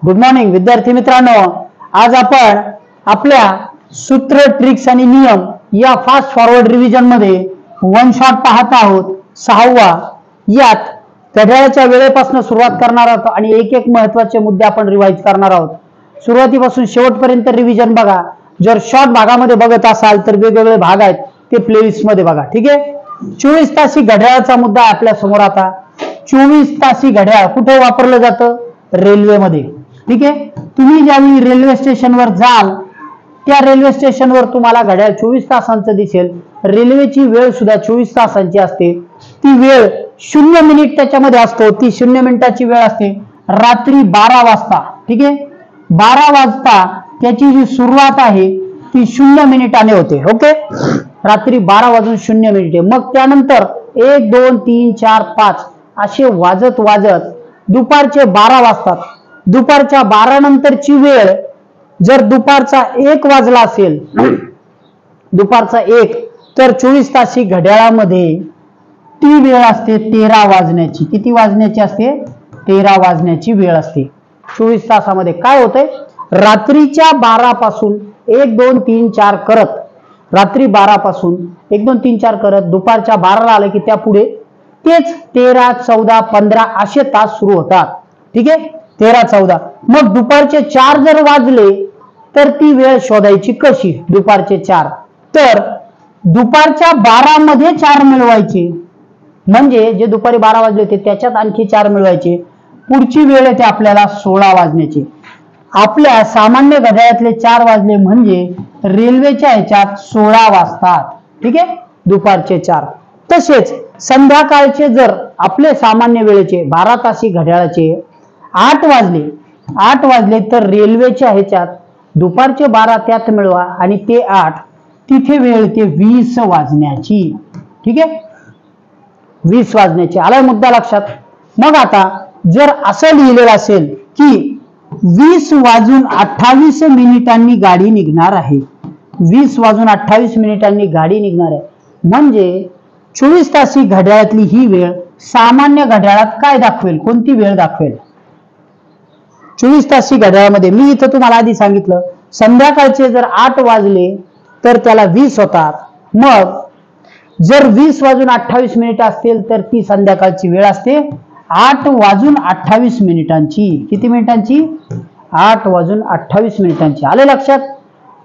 Good morning विद्यार्थी मित्रांनो, आज आपण आपल्या सूत्र ट्रिक्स आणि नियम या फास्ट फॉरवर्ड रिव्हिजन मध्ये वन शॉट पाहत आहोत. 6वा यात घड्याळाच्या वेळेपासून सुरुवात करणार आहोत आणि एक एक महत्त्वाचे मुद्दे आपण रिवाइज करणार आहोत. सुरुवातीपासून शेवटपर्यंत रिव्हिजन बघा. जर शॉर्ट भागामध्ये बघत असाल तर वेगवेगळे भाग आहेत ते प्लेलिस्ट मध्ये बघा. ठीक आहे. 24 तासी घड्याळाचा मुद्दा आपल्या समोर. आता 24 तासी घड्याळ कुठे वापरलं जातं? रेल्वेमध्ये. ठीक आहे. तुम्ही ज्यावेळी रेल्वे स्टेशनवर जाल त्या रेल्वे स्टेशनवर तुम्हाला घड्याळ 24 तासांचं दिसेल. रेल्वेची वेळ सुद्धा 24 तासांची असते. ती वेळ 0 मिनिट त्याच्यामध्ये असतो. ती 0 मिनिटाची वेळ असते. रात्री 12 वाजता. ठीक आहे. 12 वाजता त्याची जी सुरुवात आहे ती 0 मिनिटाने होते. ओके. रात्री 12 वाजून 0 मिनिटे. मग त्यानंतर 1 2 3 4 5 असे वाजत वाजत दुपारचे 12 वाजतात. दुपारच्या 12 नंतरची वेळ जर दुपारचा 1 वाजला असेल, दुपारचा 1, तर 24 तासी घड्याळामध्ये ती वेळ असते 13 वाजण्याची. किती वाजण्याची असते? 13 वाजण्याची वेळ असते. 24 तासामध्ये काय होतंय? रात्रीच्या 12 पासून 1 2 3 4 करत, रात्री 12 पासून 1 2 3 4 करत दुपारच्या 12ला आलं की त्या पुढे तेच 13 14 15 असे तास सुरू होतात. ठीक आहे. 13 14. मग दुपारचे 4 जर वाजले तर ती वेळ शोधायची कशी? दुपारचे 4 तर दुपारच्या 12 मध्ये 4 मिळवायचे. म्हणजे जे दुपारी 12 वाजले होते त्याच्यात आणखी 4 मिळवायचे. पुढची वेळ येते आपल्याला 16 वाजण्याची. आपल्या सामान्य घड्याळातले 4 वाजले म्हणजे रेल्वेच्या ह्याच्यात 16 वाजतात. ठीक आहे. दुपारचे 4. तसेच संध्याकाळचे जर आपले सामान्य वेळेचे 12 तासी घड्याळाचे 8 वाजले तर रेल्वेच्या ह्याच्यात दुपारचे 12 त्यात मिळवा आणि ते 8 तिथे वेळ ते 20 वाजण्याची. ठीक आहे. 20 वाजण्याची. आलाय मुद्दा लक्षात? मग आता जर असं लिहिलेलं असेल की 20 वाजून 28 मिनिटांनी गाडी निघणार आहे, 20 वाजून 28 मिनिटांनी गाडी निघणार आहे, म्हणजे 24 तासी घड्याळातली ही वेळ सामान्य घड्याळात काय दाखवेल? कोणती वेळ दाखवेल? 24 तासी घड्याळामध्ये मी इथं तुम्हाला आधी सांगितलं, संध्याकाळचे जर 8 वाजले तर त्याला 20 होतात. मग जर 20 वाजून 28 मिनिट असतील तर ती संध्याकाळची वेळ असते 8 वाजून 28 मिनिटांची. किती मिनिटांची? 8 वाजून 28 मिनिटांची. आले लक्षात?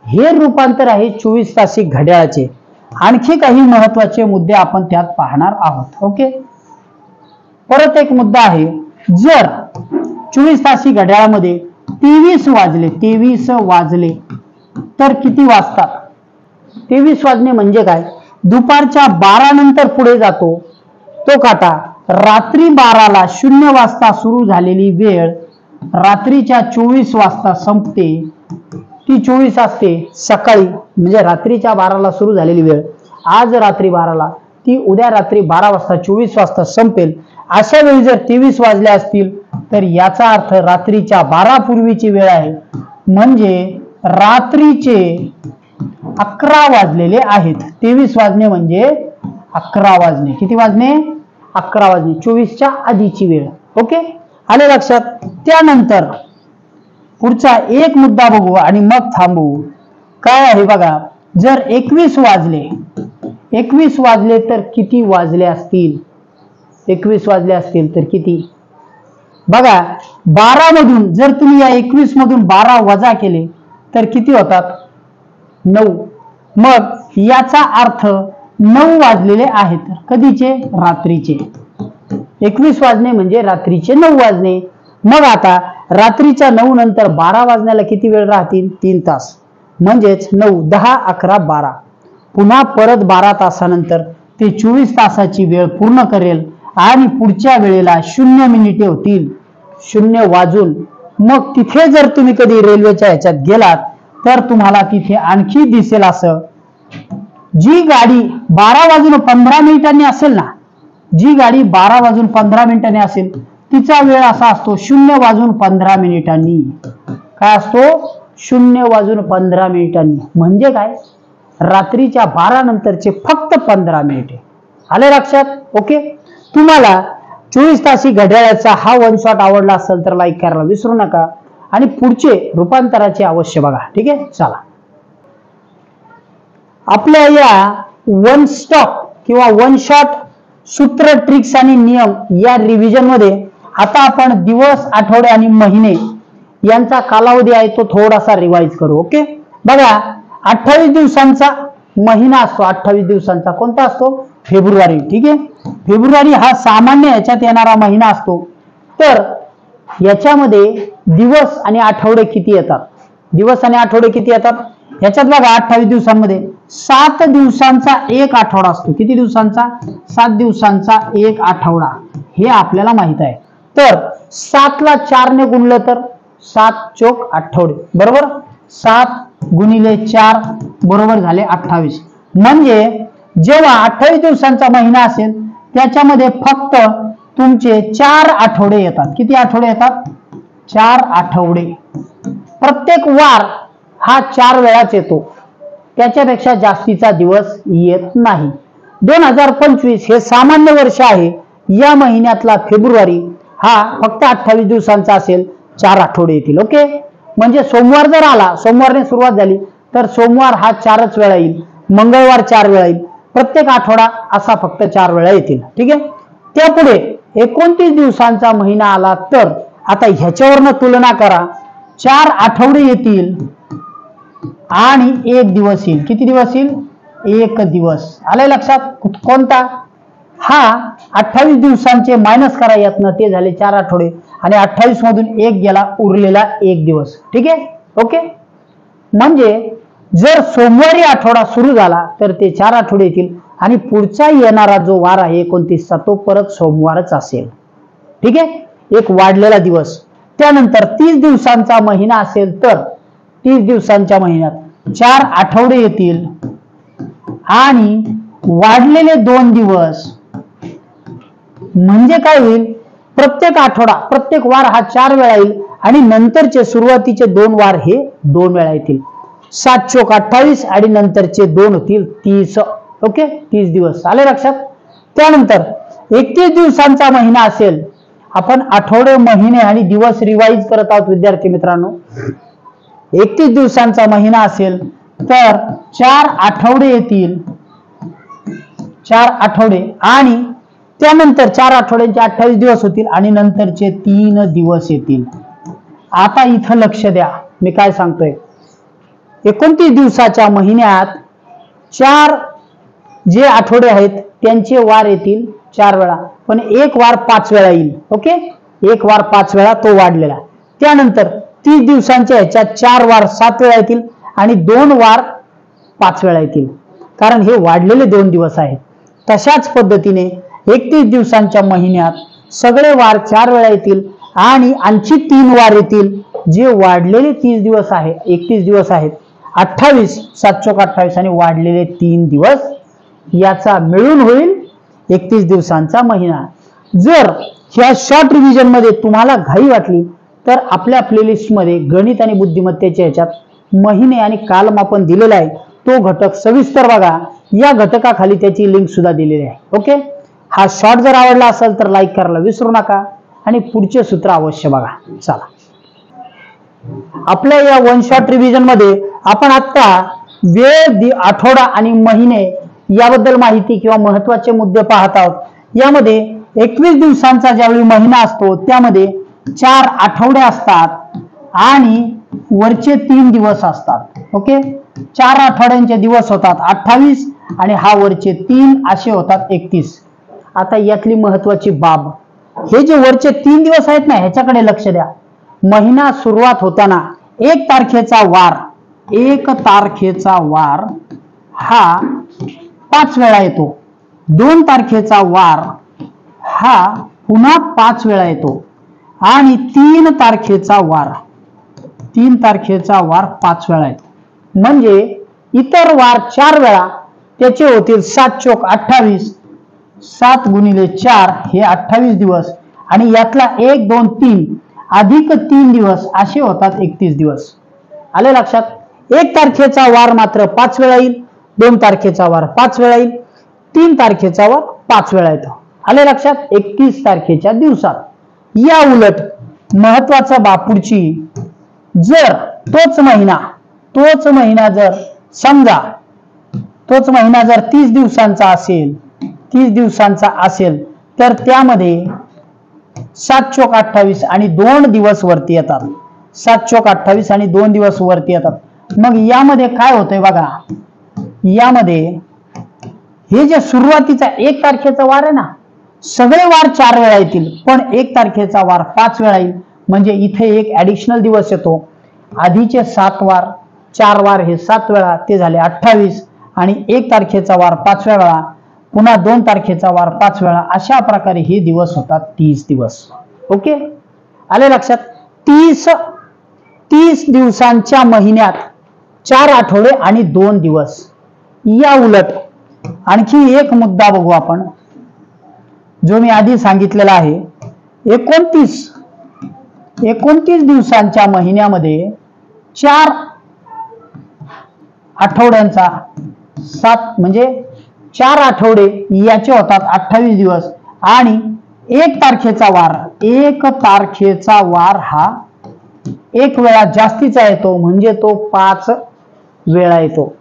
हे रूपांतर आहे 24 तासी घड्याळाचे. आणखी काही महत्वाचे मुद्दे आपण त्यात पाहणार आहोत. ओके. परत एक मुद्दा आहे. जर 24 तासी घड्याळामध्ये 23 वाजले तर किती वाजतात? 23 वाजणे म्हणजे काय? दुपारच्या 12 नंतर पुढे जातो तो काटा. रात्री 12ला 0 वाजता सुरू झालेली वेळ रात्रीच्या 24 वाजता संपते. ती 24 असते सकाळी, म्हणजे रात्रीच्या 12ला सुरू झालेली वेळ आज रात्री 12ला ती उद्या रात्री 12 वाजता 24 वाजता संपेल. अशा वेळी जर 23 वाजले असतील तर याचा अर्थ रात्रीच्या 12 पूर्वीची वेळ आहे. म्हणजे रात्रीचे 11 वाजलेले आहेत. 23 वाजणे म्हणजे 11 वाजणे. किती वाजणे? 11 वाजणे. 24च्या आधीची वेळ. ओके. आले लक्षात? त्यानंतर पुढचा एक मुद्दा बघू आणि मग थांबू. काय आहे बघा. जर 21 वाजले तर किती वाजले असतील? 21 वाजले असतील तर किती? बघा, 12 मधून जर तुम्ही या 21 मधून 12 वजा केले तर किती होतात? 9. मग याचा अर्थ 9 वाजलेले आहेत. कधीचे? रात्रीचे. 21 वाजणे म्हणजे रात्रीचे 9 वाजणे. मग आता रात्रीच्या 9 नंतर 12 वाजण्याला किती वेळ राहतील? 3 तास. म्हणजेच 9 10 11 12. पुन्हा परत 12 तासानंतर ते 24 तासाची वेळ पूर्ण करेल आणि पुढच्या वेळेला 0 मिनिटे होतील. 0 वाजून. मग तिथे जर तुम्ही कधी रेल्वेच्या ह्याच्यात गेलात तर तुम्हाला तिथे आणखी दिसेल असं, जी गाडी 12 वाजून 15 मिनिटांनी असेल ना, जी गाडी 12 वाजून 15 मिनिटांनी असेल तिचा वेळ असा असतो 0 वाजून 15 मिनिटांनी. काय असतो? 0 वाजून 15 मिनिटांनी. म्हणजे काय? रात्रीच्या 12 नंतरचे फक्त 15 मिनिटे. आले लक्षात? ओके. तुम्हाला 24 तासी घड्याळाचा हा वन शॉट आवडला असेल तर लाईक करायला विसरू नका आणि पुढचे रूपांतराचे अवश्य बघा. ठीक आहे, चला. आपल्या या वन स्टॉप किंवा वन शॉट सूत्र, ट्रिक्स आणि नियम या रिव्हिजन मध्ये आता आपण दिवस, आठवडे आणि महिने यांचा कालावधी आहे तो थोडासा रिवाइज करू. ओके, बघा 28 दिवसांचा महिना असतो. 28 दिवसांचा कोणता असतो? फेब्रुवारी. ठीक आहे, फेब्रुवारी हा सामान्य याच्यात येणारा महिना असतो. तर याच्यामध्ये दिवस आणि आठवडे किती येतात? दिवस आणि आठवडे किती येतात? याच्यात बघा 28 दिवसांमध्ये 7 दिवसांचा एक आठवडा असतो. किती दिवसांचा? 7 दिवसांचा एक आठवडा, हे आपल्याला माहित आहे. तर 7 ला 4 ने गुणलं तर 7 चोक आठवडे, बरोबर. 7 गुणिले 4 बरोबर झाले 28. म्हणजे जेव्हा 28 दिवसांचा महिना असेल त्याच्यामध्ये फक्त तुमचे 4 आठवडे येतात. किती आठवडे येतात? 4 आठवडे. प्रत्येक वार हा 4 वेळाच येतो, त्याच्यापेक्षा जास्तीचा दिवस येत नाही. 2025 हे सामान्य वर्ष आहे. या महिन्यातला फेब्रुवारी हा फक्त 28 दिवसांचा असेल, 4 आठवडे येतील. ओके, म्हणजे सोमवार जर आला, सोमवारने सुरुवात झाली तर सोमवार हा 4च वेळा येईल, मंगळवार 4 वेळा येईल, प्रत्येक आठवडा असा फक्त 4 वेळा येतील. ठीक आहे, त्यापुढे 29 दिवसांचा महिना आला तर आता ह्याच्यावरनं तुलना करा. 4 आठवडे येतील आणि 1 दिवस येईल. किती दिवस येईल? 1 दिवस. आलंय लक्षात? कोणता? हा 28 दिवसांचे मायनस करा यातनं, ते झाले 4 आठवडे आणि 28 मधून 1 गेला, उरलेला 1 दिवस. ठीक आहे, ओके. म्हणजे जर सोमवारी आठवडा सुरू झाला तर ते 4 आठवडे येतील आणि पुढचा येणारा जो वार आहे 29चा तो परत सोमवारच असेल. ठीक आहे, एक वाढलेला दिवस. त्यानंतर 30 दिवसांचा महिना असेल तर 30 दिवसांच्या महिन्यात 4 आठवडे येतील आणि वाढलेले 2 दिवस. म्हणजे काय होईल? प्रत्येक आठवडा, प्रत्येक वार हा 4 वेळा येईल आणि नंतरचे सुरुवातीचे 2 वार हे 2 वेळा येतील. 7 चोक 28 आणि नंतरचे 2 होतील 30. ओके, 30 दिवस. आले लक्षात? त्यानंतर 31 दिवसांचा महिना असेल, आपण आठवडे, महिने आणि दिवस रिवाइज करत आहोत विद्यार्थी मित्रांनो. 31 दिवसांचा महिना असेल तर 4 आठवडे येतील, 4 आठवडे आणि त्यानंतर 4 आठवड्यांचे 28 दिवस होतील आणि नंतरचे 3 दिवस येतील. आता इथं लक्ष द्या, मी काय सांगतोय. 29 दिवसाच्या महिन्यात 4 जे आठवडे आहेत त्यांचे वार येतील 4 वेळा, पण एक वार 5 वेळा येईल. ओके, एक वार 5 वेळा तो वाढलेला. त्यानंतर 30 दिवसांच्या ह्याच्यात 4 वार 7 वेळा येतील आणि 2 वार 5 वेळा येतील, कारण हे वाढलेले 2 दिवस आहेत. तशाच पद्धतीने 31 दिवसांच्या महिन्यात सगळे वार 4 वेळा येतील आणि आणखी 3 वार येतील जे वाढलेले 30 दिवस आहे, 31 दिवस आहेत. 28 7 चोक 28 आणि वाढलेले 3 दिवस याचा मिळून होईल 31 दिवसांचा महिना. जर ह्या शॉर्ट रिव्हिजन मध्ये तुम्हाला घाई वाटली तर आपल्या प्लेलिस्ट मध्ये गणित आणि बुद्धिमत्तेच्या ह्याच्यात महिने आणि कालमापन दिलेला आहे, तो घटक सविस्तर बघा. या घटकाखाली त्याची लिंक सुद्धा दिलेली आहे. ओके, हा शॉर्ट जर आवडला असेल तर लाईक करायला विसरू नका आणि पुढचे सूत्र अवश्य बघा. चला, आपल्या या वन शॉट रिव्हिजन मध्ये आपण आता वेळ, आठवडा आणि महिने याबद्दल माहिती किंवा महत्वाचे मुद्दे पाहत आहोत. यामध्ये 21 दिवसांचा ज्यावेळी महिना असतो त्यामध्ये 4 आठवडे असतात आणि वरचे 3 दिवस असतात. ओके, 4 आठवड्यांचे दिवस होतात 28 आणि हा वरचे 3 असे होतात 31. आता यातली महत्वाची बाब, हे जे वरचे 3 दिवस आहेत ना, ह्याच्याकडे लक्ष द्या. महिना सुरुवात होताना 1 तारखेचा वार हा 5 वेळा येतो. 2 तारखेचा वार हा पुन्हा 5 वेळा येतो आणि 3 तारखेचा वार 5 वेळा येतो. म्हणजे इतर वार 4 वेळा, त्याचे होतील 7 चोक 28, 7 गुणिले 4 हे 28 दिवस आणि यातला 1 2 3 अधिक 3 दिवस असे होतात 31 दिवस. आले लक्षात? 1 तारखेचा वार मात्र 5 वेळा येईल, 2 तारखेचा वार 5 वेळा येईल, 3 तारखेचा वार 5 वेळा येतो. आले लक्षात? 31 तारखेच्या दिवसात. या उलट महत्वाचा बाब पुढची जर तोच महिना जर समजा तोच महिना जर 30 दिवसांचा असेल तर त्यामध्ये 7 चोक 28 आणि 2 दिवस वरती येतात. 7 चोक 28 आणि 2 दिवस वरती येतात. मग यामध्ये काय होतंय बघा, यामध्ये हे जे सुरुवातीचा 1 तारखेचा वार आहे ना, सगळे वार 4 वेळा येतील, पण 1 तारखेचा वार 5 वेळा येईल. म्हणजे इथे एक ऍडिशनल दिवस येतो. आधीचे 7 वार 4 वार हे 7 वेळा, ते झाले 28, आणि 1 तारखेचा वार 5 वेळा, पुन्हा 2 तारखेचा वार 5 वेळा. अशा प्रकारे हे दिवस होतात 30 दिवस. ओके, आले लक्षात? 30 दिवसांच्या महिन्यात 4 आठवडे आणि 2 दिवस. या उलट आणखी एक मुद्दा बघू आपण, जो मी आधी सांगितलेला आहे. 29 दिवसांच्या महिन्यामध्ये 4 आठवड्यांचा 7 म्हणजे 4 आठवडे याचे होतात 28 दिवस, आणि 1 तारखेचा वार हा 1 वेळा जास्तीचा येतो, म्हणजे तो 5 वेळा येतो.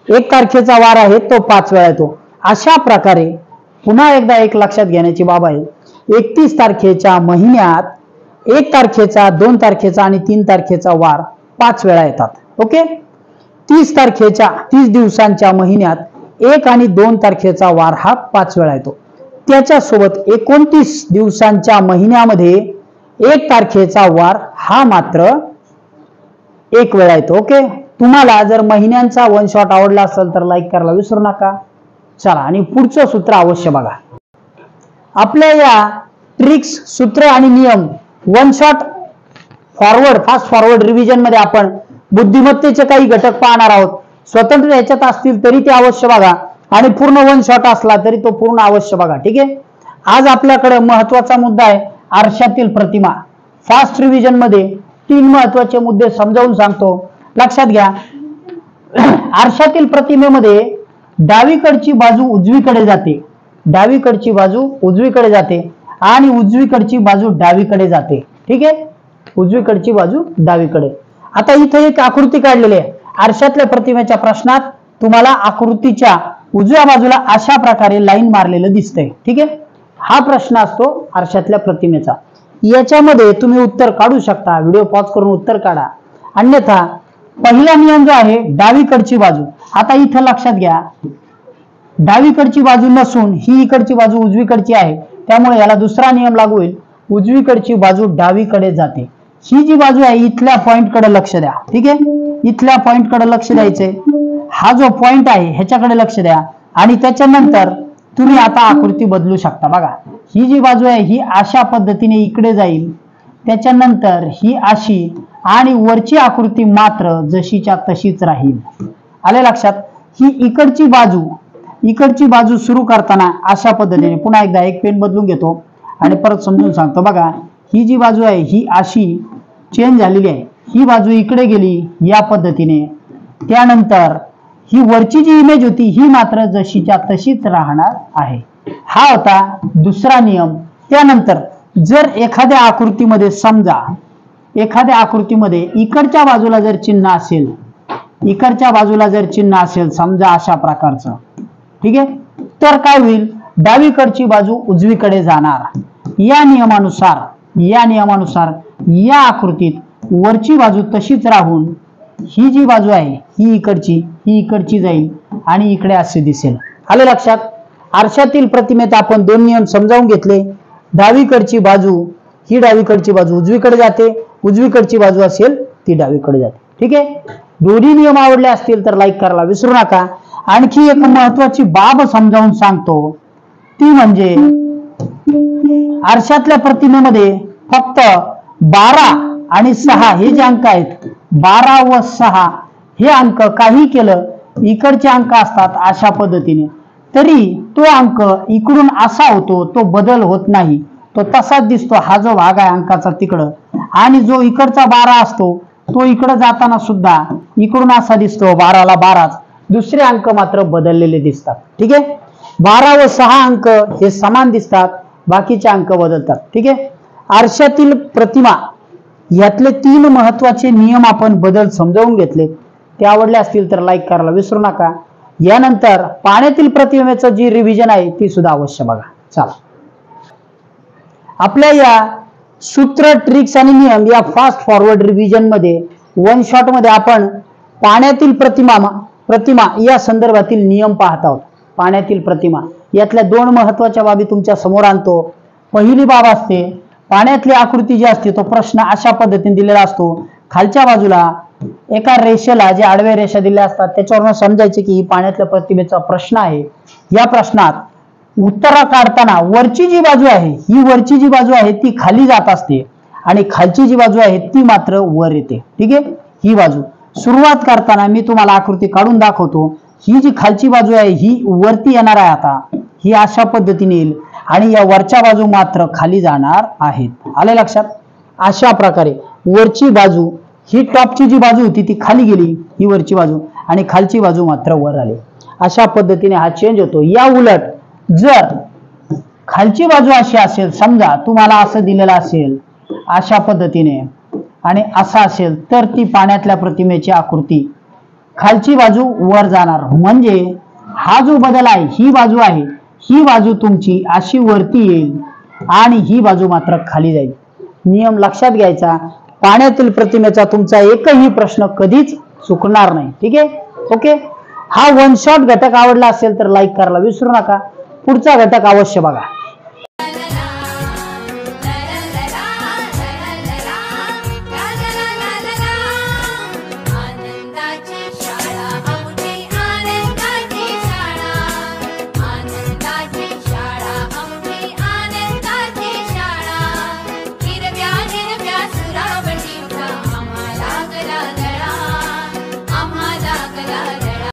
1 तारखेचा वार आहे तो 5 वेळा येतो. अशा प्रकारे पुन्हा एकदा एक लक्षात घेण्याची बाब आहे, 31 तारखेच्या महिन्यात 1 तारखेचा, 2 तारखेचा आणि 3 तारखेचा वार 5 वेळा येतात. ओके, 30 दिवसांच्या महिन्यात 1 आणि 2 तारखेचा वार हा 5 वेळा येतो. त्याच्यासोबत 29 दिवसांच्या महिन्यामध्ये 1 तारखेचा वार हा मात्र 1 वेळा येतो. ओके, तुम्हाला जर महिन्यांचा वन शॉट आवडला असेल तर लाईक करायला विसरू नका. चला, आणि पुढचं सूत्र अवश्य बघा. आपल्या या ट्रिक्स, सूत्र आणि नियम one shot fast forward revision मध्ये आपण बुद्धिमत्तेचे काही घटक पाहणार आहोत. स्वतंत्र ह्याच्यात असतील तरी ते अवश्य बघा, आणि पूर्ण वन शॉट असला तरी तो पूर्ण अवश्य बघा. ठीक आहे, आज आपल्याकडे महत्वाचा मुद्दा आहे आरशातील प्रतिमा. फास्ट रिव्हिजन मध्ये 3 महत्वाचे मुद्दे समजावून सांगतो, लक्षात घ्या. आरशातील प्रतिमेमध्ये डावीकडची बाजू उजवीकडे जाते, डावीकडची बाजू उजवीकडे जाते, आणि उजवीकडची बाजू डावीकडे जाते. ठीक आहे, उजवीकडची बाजू डावीकडे. आता इथे एक आकृती काढलेली आहे. आरशातल्या प्रतिमेच्या प्रश्नात तुम्हाला आकृतीच्या उजव्या बाजूला अशा प्रकारे लाईन मारलेलं दिसतंय. ठीक आहे, हा प्रश्न असतो आरशातल्या प्रतिमेचा. याच्यामध्ये तुम्ही उत्तर काढू शकता, व्हिडिओ पॉज करून उत्तर काढा. अन्यथा पहिला नियम जो आहे डावीकडची बाजू, आता इथं लक्षात घ्या, डावीकडची बाजू नसून ही इकडची बाजू उजवीकडची आहे, त्यामुळे याला दुसरा नियम लागू होईल. उजवीकडची बाजू डावीकडे जाते. ही जी बाजू आहे इथल्या पॉइंट कडे लक्ष द्या. ठीक आहे, इथल्या पॉइंट कडे लक्ष द्यायचंय. हा जो पॉइंट आहे ह्याच्याकडे लक्ष द्या, आणि त्याच्यानंतर तुम्ही आता आकृती बदलू शकता. बघा, ही जी बाजू आहे ही अशा पद्धतीने इकडे जाईल, त्याच्यानंतर ही अशी, आणि वरची आकृती मात्र जशीच्या तशीच राहील. आले लक्षात? ही इकडची बाजू सुरू करताना अशा पद्धतीने, पुन्हा एकदा एक पेन बदलून घेतो आणि परत समजून सांगतो. बघा, ही जी बाजू आहे ही अशी चेंज झालेली आहे, ही बाजू इकडे गेली या पद्धतीने. त्यानंतर ही वरची जी इमेज होती ही मात्र जशीच्या तशीच राहणार आहे. हा होता दुसरा नियम. त्यानंतर जर एखाद्या आकृतीमध्ये, समजा एखाद्या आकृतीमध्ये इकडच्या बाजूला जर चिन्ह असेल, समजा अशा प्रकारचं, ठीक आहे, तर काय होईल, डावीकडची बाजू उजवीकडे जाणार. या नियमानुसार या आकृतीत वरची बाजू तशीच राहून ही जी बाजू आहे ही इकडची जाईल आणि इकडे असे दिसेल. आले लक्षात? आरशातील प्रतिमेत आपण 2 नियम समजावून घेतले. डावीकडची बाजू उजवीकडे जाते, उजवीकडची बाजू असेल ती डावीकडे जाते. ठीक आहे, दोन्ही नियम आवडले असतील तर लाईक करायला विसरू नका. आणखी एक महत्वाची बाब समजावून सांगतो, ती म्हणजे आरशातल्या प्रतिमेमध्ये फक्त 12 आणि 6 हे जे अंक आहेत, 12 व 6 हे अंक काही केलं, इकडचे अंक असतात अशा पद्धतीने, तरी तो अंक इकडून असा होतो, तो बदल होत नाही, तो तसाच दिसतो. हा जो भाग आहे अंकाचा तिकडं, आणि जो इकडचा 12 असतो तो इकडं जाताना सुद्धा इकडून असा दिसतो, 12ला 12च. दुसरे अंक मात्र बदललेले दिसतात. ठीक आहे, 12 व 6 अंक हे समान दिसतात, बाकीचे अंक बदलतात. ठीक आहे, आरशातील प्रतिमा यातले 3 महत्वाचे नियम आपण बदल समजावून घेतले. ते आवडले असतील तर लाईक करायला विसरू नका. यानंतर पाण्यातील प्रतिमेचं जी रिव्हिजन आहे ती सुद्धा अवश्य बघा. चला, आपल्या या सूत्र, ट्रिक्स आणि नियम या फास्ट फॉरवर्ड रिव्हिजन मध्ये वन शॉट मध्ये आपण पाण्यातील प्रतिमा या संदर्भातील नियम पाहत आहोत. पाण्यातील प्रतिमा यातल्या 2 महत्वाच्या बाबी तुमच्या समोर आणतो. पहिली बाब असते, पाण्यातली आकृती जी असते तो प्रश्न अशा पद्धतीने दिलेला असतो. खालच्या बाजूला एका रेषेला जे आडव्या रेषा दिल्या असतात त्याच्यावरून समजायचे की ही पाण्यातल्या प्रतिमेचा प्रश्न आहे. या प्रश्नात उत्तर काढताना वरची जी बाजू आहे, ही वरची जी बाजू आहे ती खाली जात असते आणि खालची जी बाजू आहे ती मात्र वर येते. ठीक आहे, ही बाजू सुरुवात करताना मी तुम्हाला आकृती काढून दाखवतो. ही जी खालची बाजू आहे ही वरती येणार आहे. आता ही अशा पद्धतीने येईल आणि या वरच्या बाजू मात्र खाली जाणार आहेत. आले लक्षात? अशा प्रकारे वरची बाजू, ही टॉपची जी बाजू होती ती खाली गेली, ही वरची बाजू, आणि खालची बाजू मात्र वर आली. अशा पद्धतीने हा चेंज होतो. या उलट जर खालची बाजू अशी असेल, समजा तुम्हाला असं दिलेलं असेल अशा पद्धतीने आणि असं असेल, तर ती पाण्यातल्या प्रतिमेची आकृती खालची बाजू वर जाणार. म्हणजे हा जो बदल आहे, ही बाजू आहे, ही बाजू तुमची अशी वरती येईल आणि ही बाजू मात्र खाली जाईल. नियम लक्षात घ्यायचा. पाण्यातील प्रतिमेचा तुमचा एकही प्रश्न कधीच चुकणार नाही. ठीक आहे, ओके. हा वन शॉट घटक आवडला असेल तर लाईक करायला विसरू नका. पुढचा घटक अवश्य बघा.